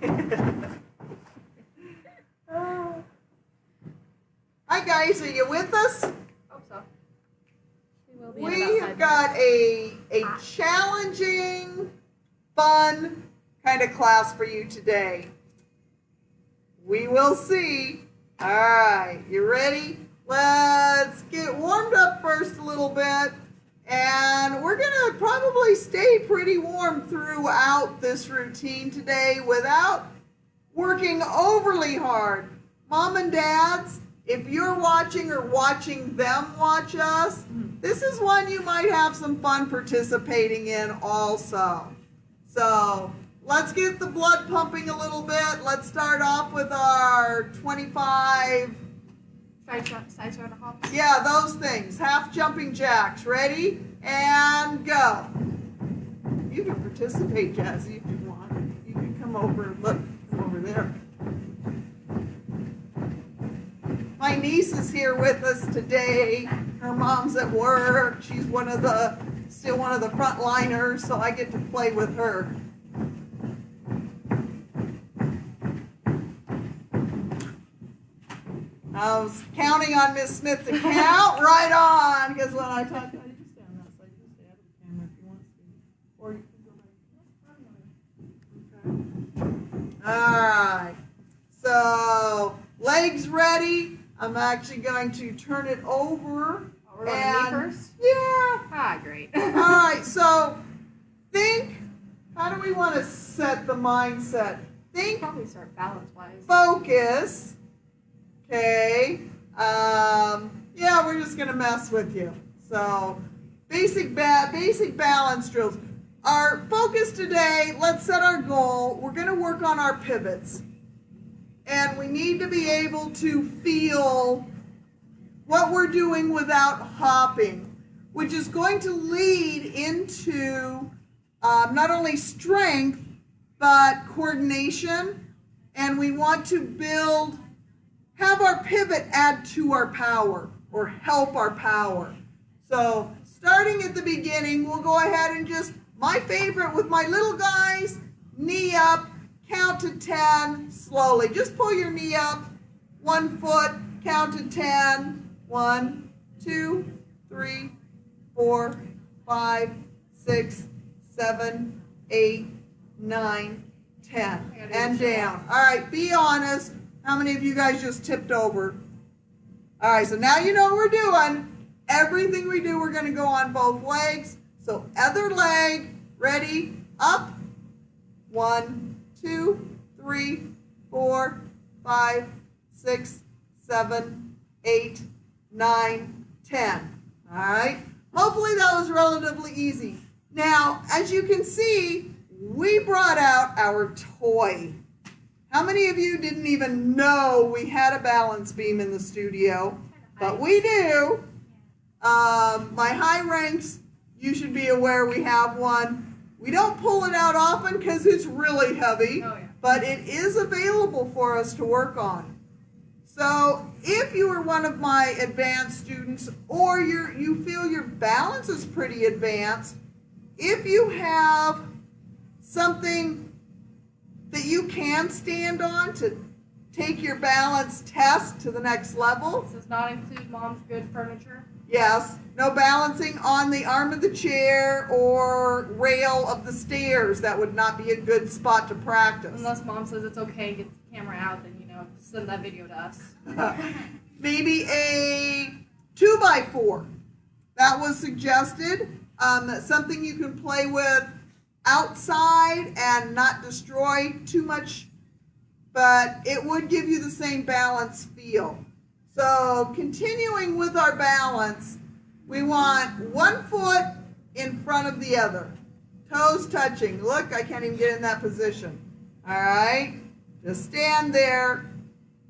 Hi guys, are you with us? Hope so. We have got a challenging, fun kind of class for you today. We will see. All right, you ready? Let's get warmed up first a little bit. And we're going to probably stay pretty warm throughout this routine today without working overly hard. Mom and dads, if you're watching or watching them watch us, this is one you might have some fun participating in also. So let's get the blood pumping a little bit. Let's start off with our 25. Side sort of hops. Yeah, those things. Half jumping jacks. Ready? And go. You can participate, Jazzy, if you want. You can come over and look. Come over there. My niece is here with us today. Her mom's at work. She's still one of the frontliners, so I get to play with her. I was counting on Miss Smith to count right on, because when I talk, you stand that side, you stay out of the camera if you want to, or you can go back. Okay. All right. So legs ready. I'm actually going to turn it over. Oh, we're going to me first? Yeah. Ah, great. All right. So think. How do we want to set the mindset? Think. Probably start balance-wise. Focus. Okay. Yeah, we're just gonna mess with you. So, basic balance drills. Our focus today. Let's set our goal. We're gonna work on our pivots, and we need to be able to feel what we're doing without hopping, which is going to lead into not only strength but coordination, and we want to have our pivot add to our power or help our power. So starting at the beginning, we'll go ahead and just, my favorite with my little guys, knee up, count to 10 slowly. Just pull your knee up, 1 foot, count to 10. 1, 2, 3, 4, 5, 6, 7, 8, 9, 10. And down. All right, be honest. How many of you guys just tipped over? All right, so now you know what we're doing. Everything we do, we're going to go on both legs. So other leg, ready, up. 1, 2, 3, 4, 5, 6, 7, 8, 9, 10. All right. Hopefully that was relatively easy. Now, as you can see, we brought out our toy. How many of you didn't even know we had a balance beam in the studio? But we do. My high ranks, you should be aware we have one. We don't pull it out often because it's really heavy, but it is available for us to work on. So if you are one of my advanced students, or you feel your balance is pretty advanced, if you have something that you can stand on to take your balance test to the next level. Does not include mom's good furniture? Yes. No balancing on the arm of the chair or rail of the stairs. That would not be a good spot to practice. Unless mom says it's okay, get the camera out, then, send that video to us. Maybe a 2x4. That was suggested. Something you can play with outside and not destroy too much, but it would give you the same balance feel. So continuing with our balance, we want 1 foot in front of the other, toes touching. Look, I can't even get in that position. All right, just stand there.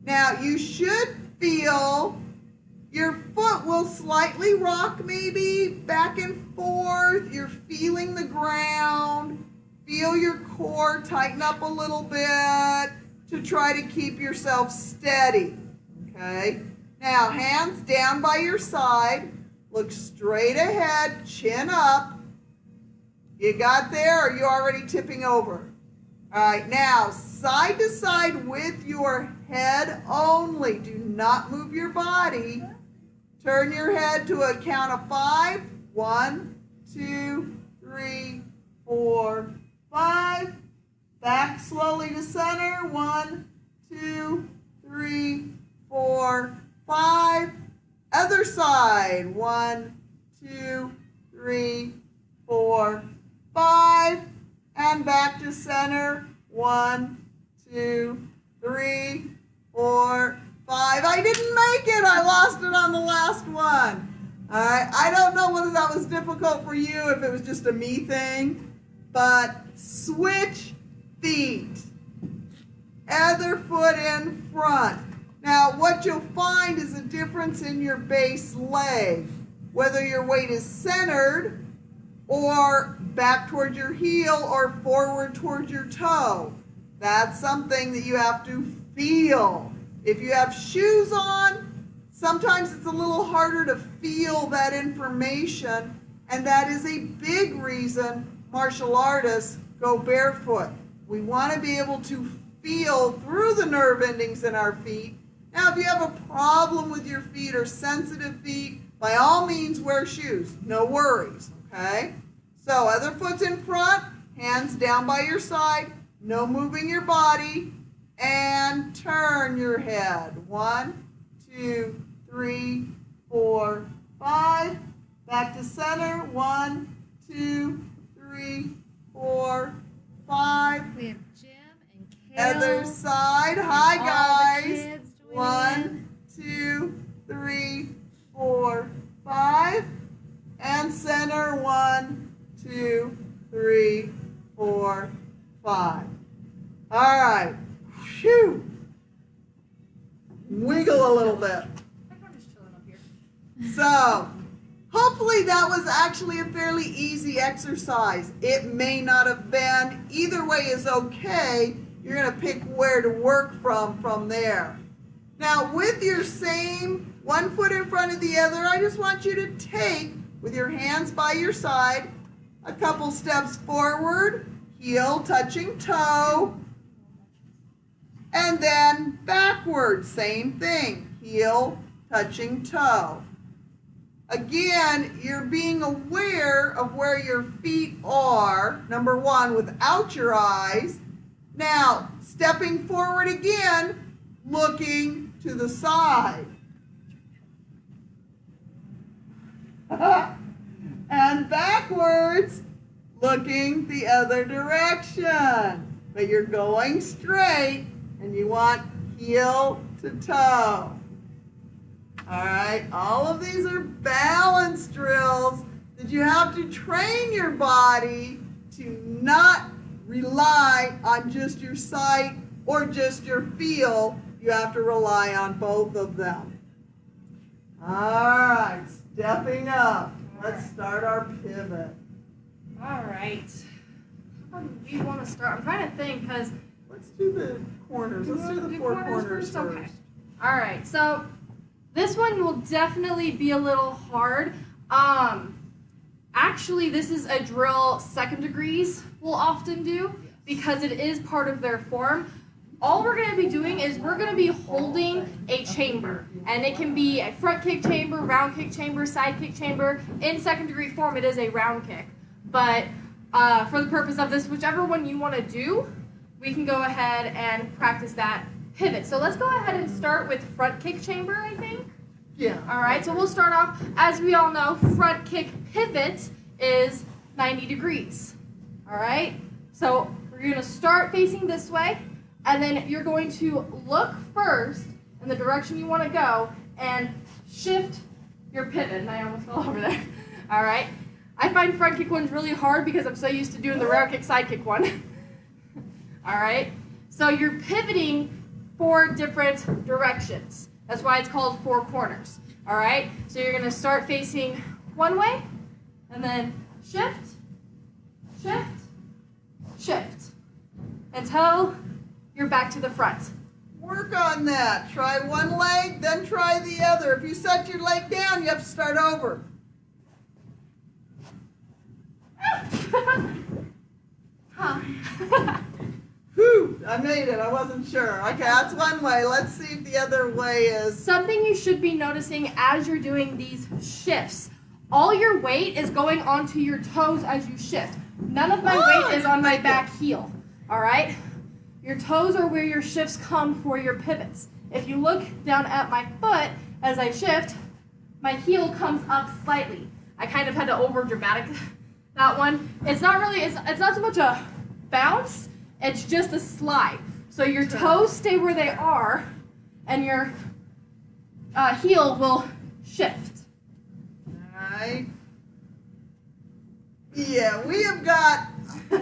Now you should feel your foot will slightly rock, maybe back and forth. You're feeling the ground. Feel your core tighten up a little bit to try to keep yourself steady. Okay? Now, hands down by your side. Look straight ahead, chin up. You got there, or are you already tipping over? All right, now side to side with your head only. Do not move your body. Turn your head to a count of 5. 1, 2, 3, 4, 5. Back slowly to center. 1, 2, 3, 4, 5. Other side. 1, 2, 3, 4, 5. And back to center. 1, 2, 3, 4, 5. I didn't make it. I lost it on the last one. All right. I don't know whether that was difficult for you, if it was just a me thing, but switch feet. Other foot in front. Now, what you'll find is a difference in your base leg, whether your weight is centered or back towards your heel or forward towards your toe. That's something that you have to feel. If you have shoes on, sometimes it's a little harder to feel that information, and that is a big reason martial artists go barefoot. We want to be able to feel through the nerve endings in our feet. Now, if you have a problem with your feet or sensitive feet, by all means wear shoes. No worries, okay? So, other foot's in front, hands down by your side, no moving your body, and turn your head. 1, 2, 3, 4, 5. Back to center. 1, 2, 3, 4, 5. We have Jim and Kale. Other side. Hi, All guys. the kids joining 1, 2, 3, 4, 5. And center. 1, 2, 3, 4, 5. All right. Phew. Wiggle a little bit. I'm just chilling up here. So, hopefully that was actually a fairly easy exercise. It may not have been. Either way is okay. You're going to pick where to work from there. Now, with your same one foot in front of the other, I just want you to take, with your hands by your side, a couple steps forward, heel touching toe, and then backward, same thing, heel touching toe. Again, you're being aware of where your feet are, number one, without your eyes. Now, stepping forward again, looking to the side. And backwards, looking the other direction. But you're going straight, and you want heel to toe. All right, all of these are balance drills that you have to train your body to not rely on just your sight or just your feel. You have to rely on both of them. All right, stepping up. Let's start our pivot. All right. How do we want to start? I'm trying to think because. Let's do the corners. Let's do the four corners first. Okay. All right. So this one will definitely be a little hard. Actually, this is a drill second degrees will often do because it is part of their form. All we're going to be doing is we're going to be holding a chamber. And it can be a front kick chamber, round kick chamber, side kick chamber. In second degree form, it is a round kick. But for the purpose of this, whichever one you want to do, we can go ahead and practice that pivot. So let's go ahead and start with front kick chamber, I think. Yeah. All right, so we'll start off, as we all know, front kick pivot is 90 degrees. All right, so we're going to start facing this way, and then you're going to look first in the direction you want to go and shift your pivot. And I almost fell over there. All right, I find front kick ones really hard because I'm so used to doing the round kick, side kick one. All right, so you're pivoting 4 different directions. That's why it's called 4 corners. All right, so you're going to start facing one way, and then shift, shift, shift, until you're back to the front. Work on that. Try one leg, then try the other. If you set your leg down, you have to start over. Huh. I made it. I wasn't sure. Okay, that's one way. Let's see if the other way is. Something you should be noticing as you're doing these shifts. All your weight is going onto your toes as you shift. None of my weight is on my back heel. All right? Your toes are where your shifts come for your pivots. If you look down at my foot as I shift, my heel comes up slightly. I kind of had to over dramatic that one. It's not really, it's not so much a bounce, it's just a slide. So your toes stay where they are and your heel will shift. Alright. Yeah, we have got,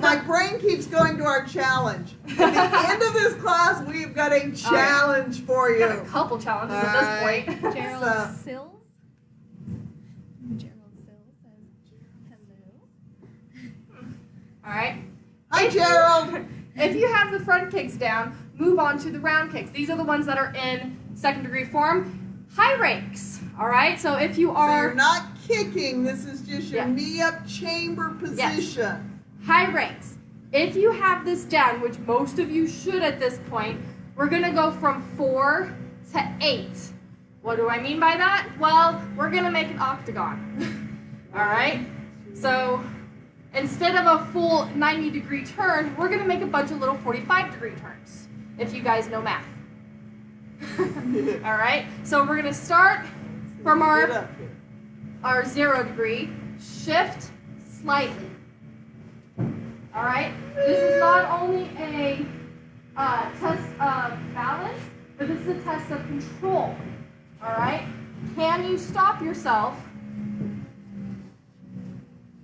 my brain keeps going to our challenge. At the end of this class, we've got a challenge for We've got a you. couple challenges at this point. Gerald So- Sills. Gerald Sills says hello. All right. Hi, Gerald. If you have the front kicks down, move on to the round kicks. These are the ones that are in second degree form. High ranks. All right. So if you So are you're not kicking, this is just your Yeah. knee up chamber position. high ranks, if you have this down, which most of you should at this point, we're gonna go from 4 to 8. What do I mean by that? Well, we're gonna make an octagon. All right. So instead of a full 90-degree turn, we're gonna make a bunch of little 45-degree turns. If you guys know math. All right. So we're gonna start from Get up here. our 0 degree, shift slightly. All right. This is not only a test of balance, but this is a test of control. All right. Can you stop yourself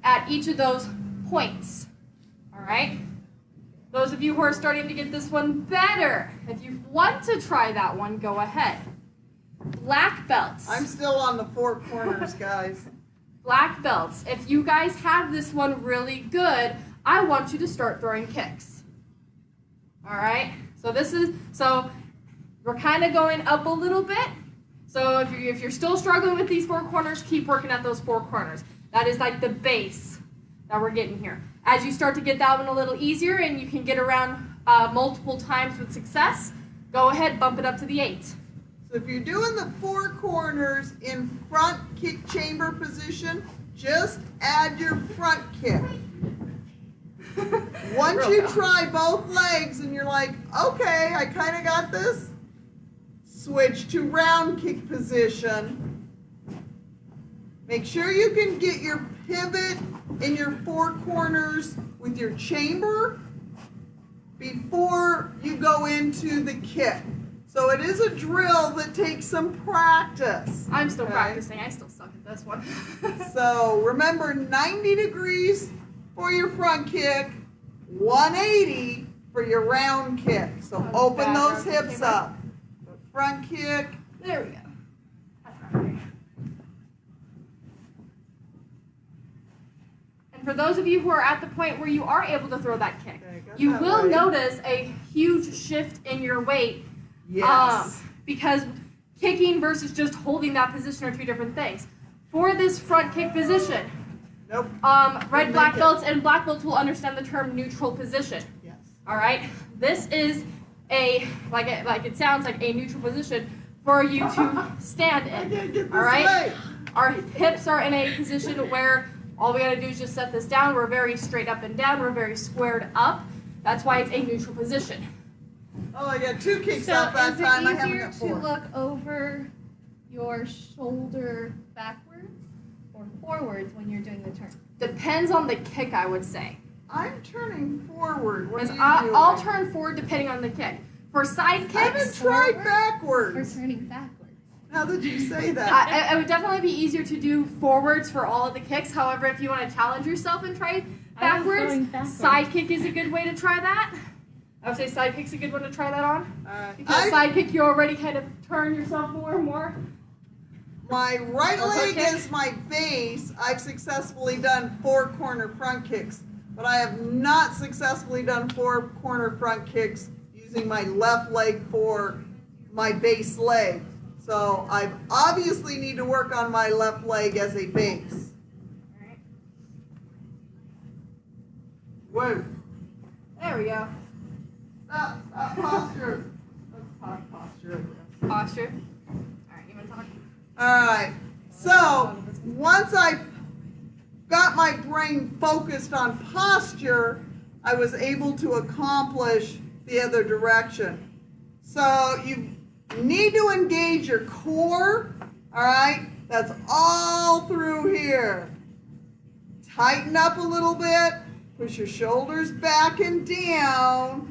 at each of those points? All right. Those of you who are starting to get this one better, if you want to try that one, go ahead. Black belts. I'm still on the 4 corners, guys. Black belts. If you guys have this one really good, I want you to start throwing kicks. All right. So we're kind of going up a little bit. So if you're still struggling with these 4 corners, keep working at those 4 corners. That is like the base that we're getting here. As you start to get that one a little easier and you can get around multiple times with success, go ahead, bump it up to the 8. So if you're doing the 4 corners in front kick chamber position, just add your front kick. Once Real you fast. try both legs and you're like, okay, I kind of got this, switch to round kick position. Make sure you can get your pivot in your 4 corners with your chamber before you go into the kick. So it is a drill that takes some practice. I'm still Okay. practicing. I still suck at this one. So remember 90 degrees for your front kick, 180 for your round kick. So That was open bad, those round kick hips came out. up. Front kick. There we go. That's right. And for those of you who are at the point where you are able to throw that kick, Okay, got you that will right. notice a huge shift in your weight. Yes. Because kicking versus just holding that position are 2 different things. For this front kick position, Nope. red, Didn't black make it. belts, and black belts will understand the term neutral position. Yes. All right, this is like it sounds like a neutral position for you to stand I in. can't get this All right, right. our hips are in a position where all we gotta do is just set this down. We're very straight up and down. We're very squared up. That's why it's a neutral position. Oh, I got 2 kicks So out that is time. I it haven't easier got to 4. look over your shoulder backwards or forwards when you're doing the turn? Depends on the kick, I would say. I'm turning forward. What are Because you I'll doing? turn forward depending on the kick. For side I haven't kicks, tried Or backwards. turning backwards? How did you say that? it would definitely be easier to do forwards for all of the kicks. However, if you want to challenge yourself and try I was backwards, going backwards. side kick is a good way to try that. I would say side kick's a good one to try that on. Because I- side kick, you already kind of turn yourself more and more. My right Or hook leg kick? is my base. I've successfully done 4 corner front kicks, but I have not successfully done 4 corner front kicks using my left leg for my base leg. So I obviously need to work on my left leg as a base. Alright. Whoa. There we go. Posture. Let's talk posture. Posture. All right, you want to talk? All right. So once I got my brain focused on posture, I was able to accomplish the other direction. So you need to engage your core. All right. That's all through here. Tighten up a little bit. Push your shoulders back and down.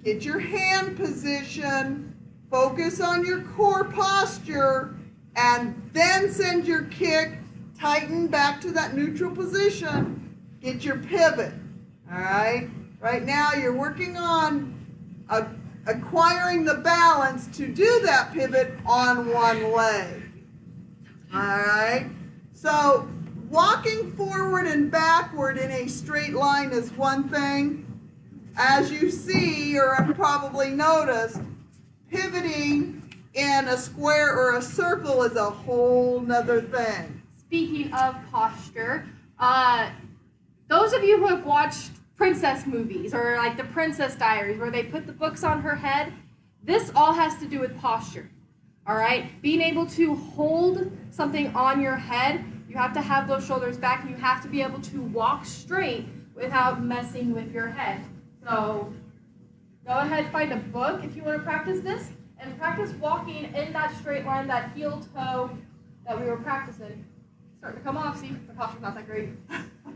Get your hand position. Focus on your core posture. And then send your kick. Tighten back to that neutral position. Get your pivot. All right? Right now you're working on acquiring the balance to do that pivot on one leg. All right? So walking forward and backward in a straight line is one thing. As you see or have probably noticed, pivoting in a square or a circle is a whole nother thing. Speaking of posture, those of you who have watched princess movies or like the Princess Diaries where they put the books on her head, this all has to do with posture. All right? Being able to hold something on your head, you have to have those shoulders back and you have to be able to walk straight without messing with your head. So go ahead, find a book if you want to practice this and practice walking in that straight line, that heel toe that we were practicing. Starting to come off, see? My posture's not that great.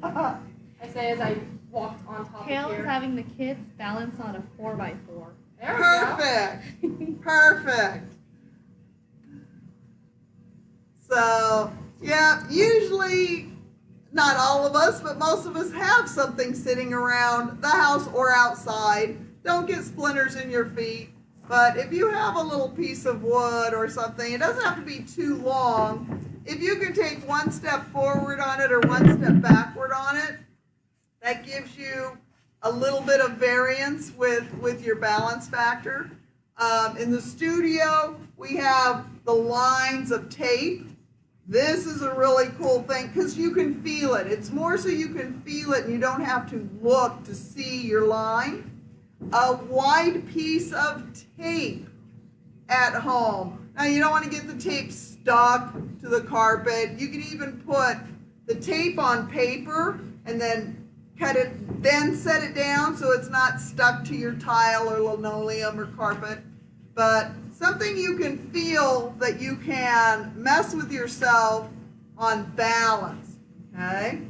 I say as I walked on top Kale of is here. having the kids balance on a 4x4. There we go. Perfect. Perfect. So, yeah, usually, not all of us, but most of us have something sitting around the house or outside. Don't get splinters in your feet. But if you have a little piece of wood or something, it doesn't have to be too long. If you can take one step forward on it or one step backward on it, that gives you a little bit of variance with your balance factor. In the studio, we have the lines of tape. This is a really cool thing because you can feel it. It's more so you can feel it and you don't have to look to see your line. A wide piece of tape at home. Now you don't want to get the tape stuck to the carpet. You can even put the tape on paper and then cut it, then set it down so it's not stuck to your tile or linoleum or carpet. But something you can feel that you can mess with yourself on balance. Okay?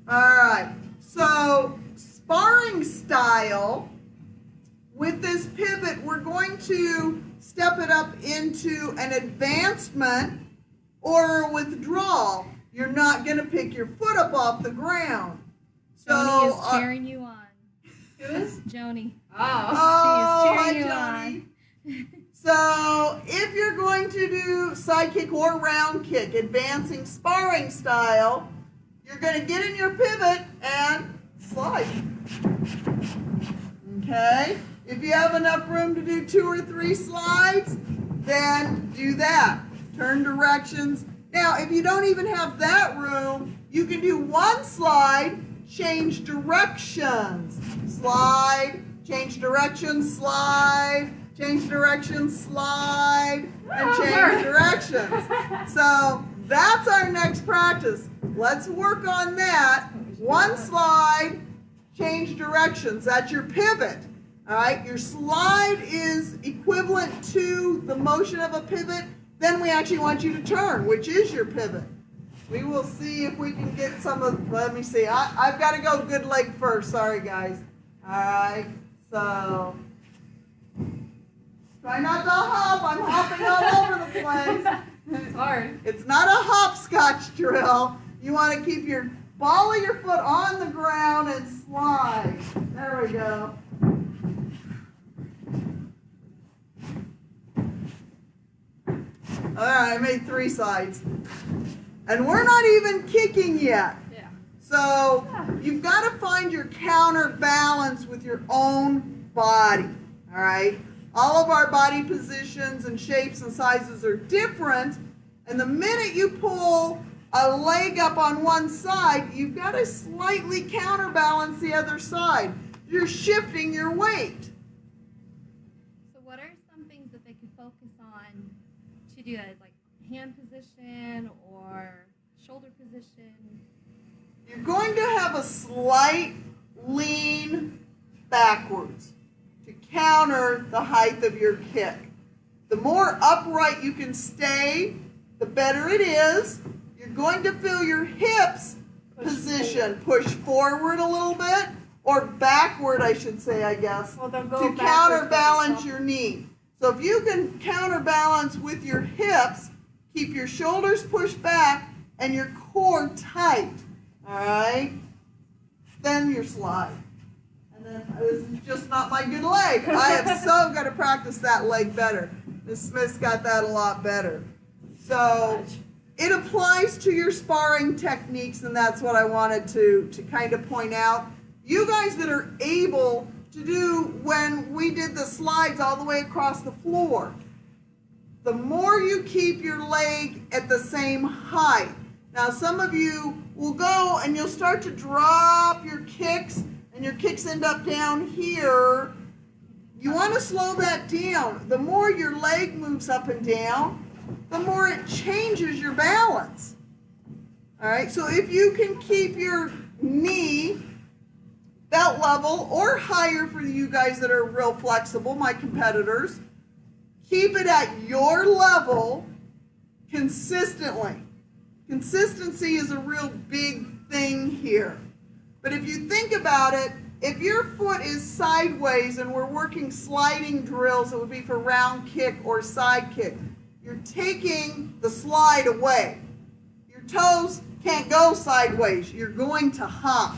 All right. So sparring style. With this pivot, we're going to step it up into an advancement or a withdrawal. You're not going to pick your foot up off the ground. So, Joni is cheering you on. Who is? Joni. Oh. She is cheering you hi, Joni. So if you're going to do side kick or round kick, advancing sparring style, you're going to get in your pivot and slide. Okay? If you have enough room to do 2 or 3 slides, then do that. Turn directions. Now, if you don't even have that room, you can do 1 slide, change directions. Slide, change directions, slide, change directions, slide, and change directions. So that's our next practice. Let's work on that. 1 slide, change directions. That's your pivot. All right, your slide is equivalent to the motion of a pivot. Then we actually want you to turn, which is your pivot. We will see if we can get some of, let me see. I've got to go good leg first. Sorry, guys. All right, so try not to hop. I'm hopping all over the place. It's hard. It's not a hopscotch drill. You want to keep your ball of your foot on the ground and slide. There we go. All right, I made 3 sides. And we're not even kicking yet. Yeah. So you've got to find your counterbalance with your own body. All right? All of our body positions and shapes and sizes are different. And the minute you pull a leg up on one side, you've got to slightly counterbalance the other side. You're shifting your weight. should do that as like hand position or shoulder position. You're going to have a slight lean backwards to counter the height of your kick. The more upright you can stay, the better it is. You're going to feel your hips position push forward a little bit, or backward, I should say, I guess, Well, they'll go to backwards counterbalance with your knee. So if you can counterbalance with your hips, keep your shoulders pushed back and your core tight, all right? Then your slide. And then this is just not my good leg. I have so got to practice that leg better. Ms. Smith's got that a lot better. So it applies to your sparring techniques, and that's what I wanted to kind of point out. You guys that are able to do when we did the slides all the way across the floor, the more you keep your leg at the same height. Now some of you will go and you'll start to drop your kicks, and your kicks end up down here. You want to slow that down. The more your leg moves up and down, the more it changes your balance. All right, so if you can keep your knee belt level or higher for you guys that are real flexible, my competitors, keep it at your level consistently. Consistency is a real big thing here. But if you think about it, if your foot is sideways and we're working sliding drills, it would be for round kick or side kick. You're taking the slide away. Your toes can't go sideways. You're going to hop.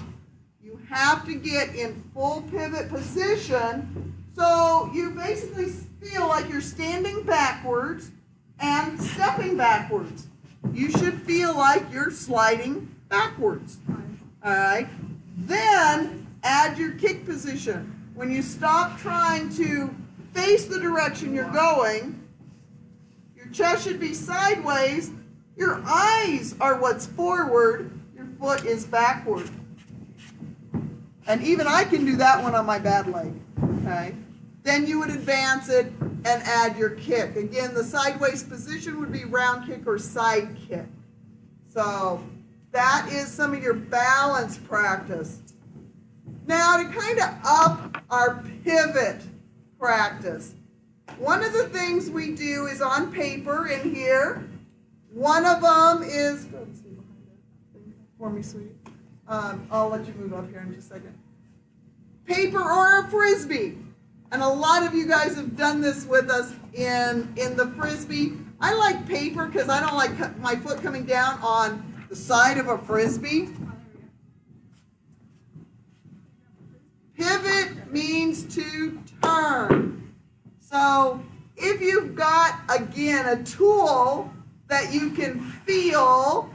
You have to get in full pivot position, so you basically feel like you're standing backwards and stepping backwards. You should feel like you're sliding backwards. All right? Then add your kick position. When you stop trying to face the direction you're going, your chest should be sideways. Your eyes are what's forward. Your foot is backward. And even I can do that one on my bad leg. Okay? Then you would advance it and add your kick. Again, the sideways position would be round kick or side kick. So that is some of your balance practice. Now to kind of up our pivot practice, one of the things we do is on paper in here. One of them is, for me, sweetie. I'll let you move up here in just a second. Paper or a Frisbee. And a lot of you guys have done this with us in the Frisbee. I like paper because I don't like my foot coming down on the side of a Frisbee. Pivot means to turn. So if you've got, again, a tool that you can feel,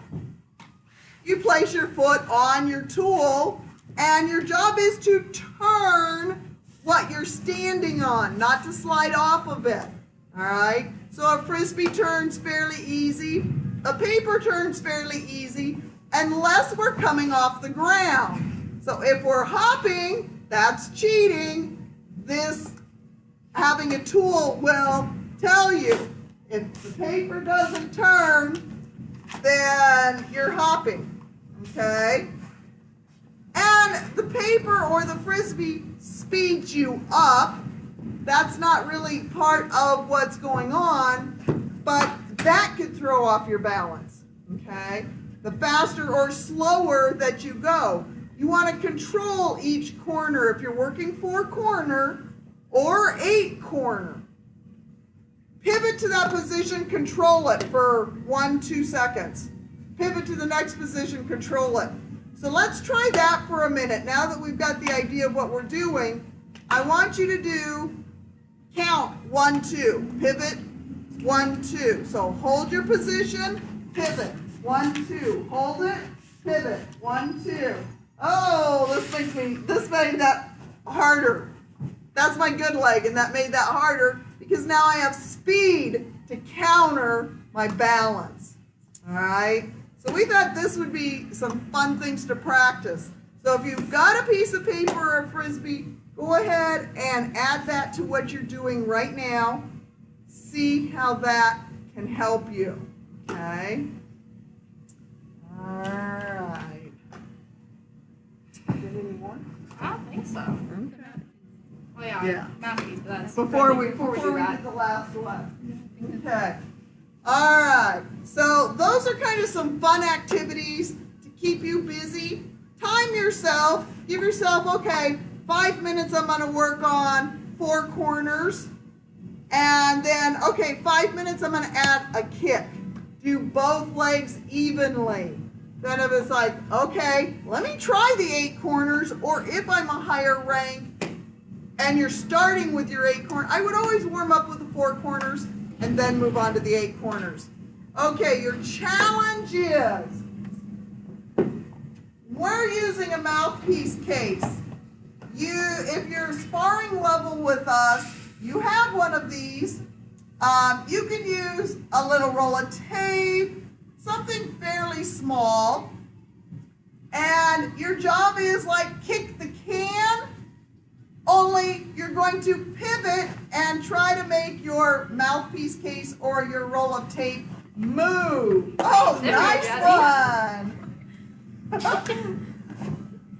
you place your foot on your tool, and your job is to turn what you're standing on, not to slide off of it. All right? So a Frisbee turns fairly easy. A paper turns fairly easy, unless we're coming off the ground. So if we're hopping, that's cheating. This, having a tool will tell you. If the paper doesn't turn, then you're hopping, okay? And the paper or the Frisbee speeds you up. That's not really part of what's going on, but that could throw off your balance, okay? The faster or slower that you go. You want to control each corner. If you're working 4 corner or 8 corner, pivot to that position, control it for 1-2 seconds. Pivot to the next position, control it. So let's try that for a minute. Now that we've got the idea of what we're doing, I want you to count 1, 2, pivot, 1, 2. So hold your position, pivot, 1, 2, hold it, pivot, 1, 2. Oh, this made that harder. That's my good leg, and that made that harder because now I have speed to counter my balance. All right? So we thought this would be some fun things to practice. So if you've got a piece of paper or a Frisbee, go ahead and add that to what you're doing right now. See how that can help you. Okay? All right. Did any more? I don't think so. Okay. Oh yeah, Yeah. Matthews, but that's Before we do that. do the last one. Okay. All right. So those are kind of some fun activities to keep you busy. Time yourself. Give yourself, okay, 5 minutes I'm going to work on 4 corners. And then, okay, 5 minutes I'm going to add a kick. Do both legs evenly. Then it was like, okay, let me try the 8 corners, or if I'm a higher rank and you're starting with your 8 corners, I would always warm up with the 4 corners and then move on to the 8 corners. Okay, your challenge is, we're using a mouthpiece case. If you're sparring level with us, you have one of these. You can use a little roll of tape, something fairly small, and your job is like kick the can, only you're going to pivot and try to make your mouthpiece case or your roll of tape move. Oh, There you go, nice one.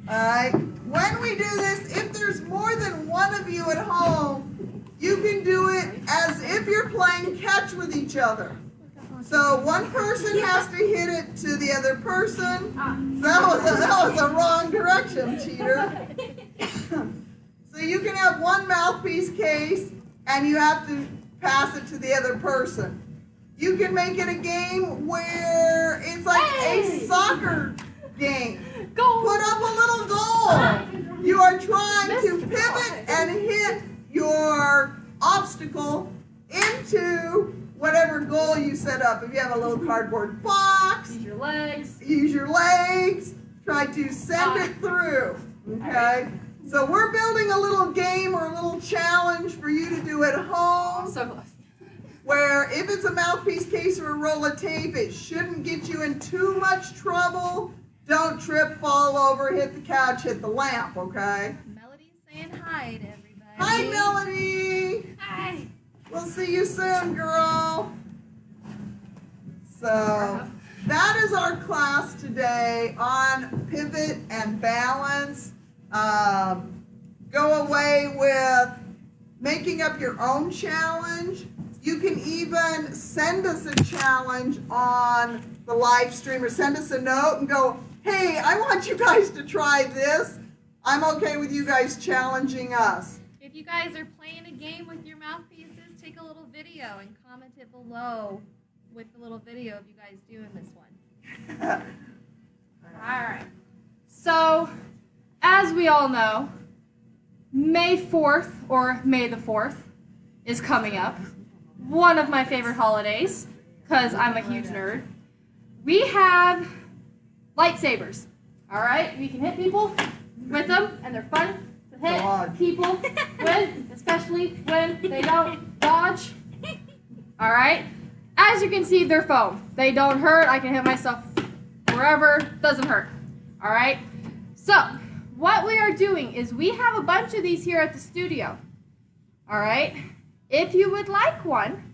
All right, when we do this, if there's more than one of you at home, you can do it as if you're playing catch with each other. So one person has to hit it to the other person. So that was a wrong direction, cheater. So you can have one mouthpiece case and you have to pass it to the other person. You can make it a game where it's like a soccer game. Go. Put up a little goal. You are trying to pivot and hit your obstacle into whatever goal you set up. If you have a little cardboard box, Use your legs. use your legs, try to send it through. Okay? So we're building a little game or a little challenge for you to do at home, So close. where if it's a mouthpiece case or a roll of tape, it shouldn't get you in too much trouble. Don't trip, fall over, hit the couch, hit the lamp, okay? Melody's saying hi to everybody. Hi, Melody. Hi. We'll see you soon, girl. So that is our class today on pivot and balance. Go away with making up your own challenge. You can even send us a challenge on the live stream or send us a note and go, hey, I want you guys to try this. I'm okay with you guys challenging us. If you guys are playing a game with your mouthpieces, take a little video and comment it below with the little video of you guys doing this one. Alright. So, as we all know, May 4th, or May the 4th, is coming up. One of my favorite holidays, because I'm a huge nerd. We have lightsabers. Alright? We can hit people with them, and they're fun to hit Dodge. people with, especially when they don't dodge. Alright? As you can see, they're foam. They don't hurt. I can hit myself wherever. Doesn't hurt. Alright? So, what we are doing is we have a bunch of these here at the studio. Alright? If you would like one,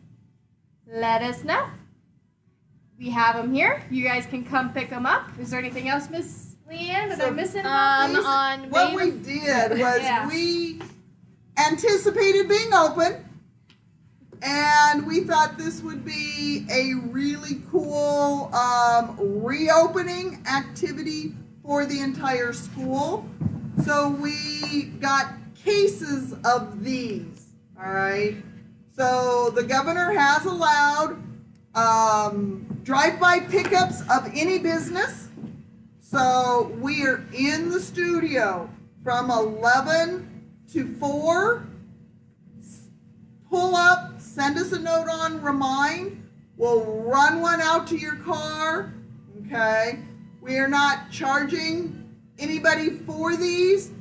let us know. We have them here. You guys can come pick them up. Is there anything else, Miss Leanne, that I'm missing? On What May we did was Yeah. we anticipated being open, and we thought this would be a really cool reopening activity for the entire school. So we got cases of these, all right? So the governor has allowed drive-by pickups of any business. So we are in the studio from 11 to 4. Pull up, send us a note on remind. We'll run one out to your car. Okay. We are not charging anybody for these.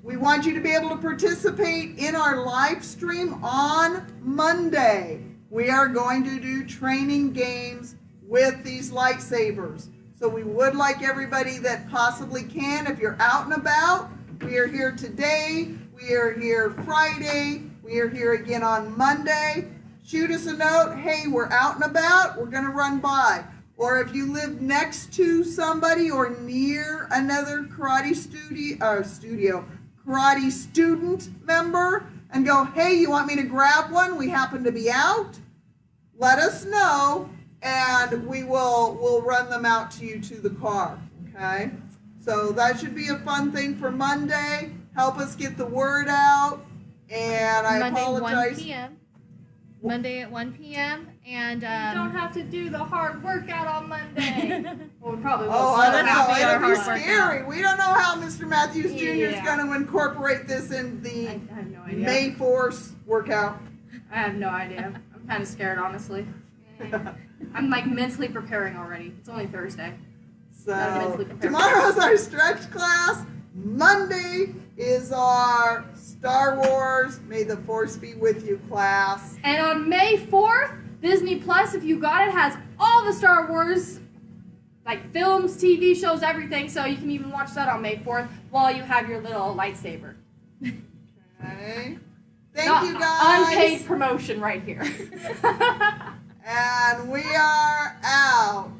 We want you to be able to participate in our live stream on Monday. We are going to do training games with these lightsabers. So we would like everybody that possibly can, if you're out and about. We are here today. We are here Friday. We are here again on Monday. shoot us a note. Hey, we're out and about. We're going to run by. Or if you live next to somebody or near another karate karate student member and go, hey, you want me to grab one? We happen to be out. Let us know, and we'll run them out to you to the car. Okay? So that should be a fun thing for Monday. Help us get the word out. And I Monday, apologize. 1 p.m. Monday at 1 p.m. And You don't have to do the hard workout on Monday. Well, we probably will. Oh, I don't that'll know. be our It'll be hard scary. We don't know how Mr. Matthews Jr. is Yeah. going to incorporate this in the I have no idea. May 4th workout. I have no idea. I'm kind of scared, honestly. I'm like mentally preparing already. It's only Thursday. Gotta So mentally prepare. tomorrow's our stretch class. Monday is our Star Wars May the Force be with you class. And on May 4th, Disney Plus, if you got it, has all the Star Wars, like films, TV shows, everything. So you can even watch that on May 4th while you have your little lightsaber. Okay. Thank Not you guys. Unpaid promotion right here. And we are out.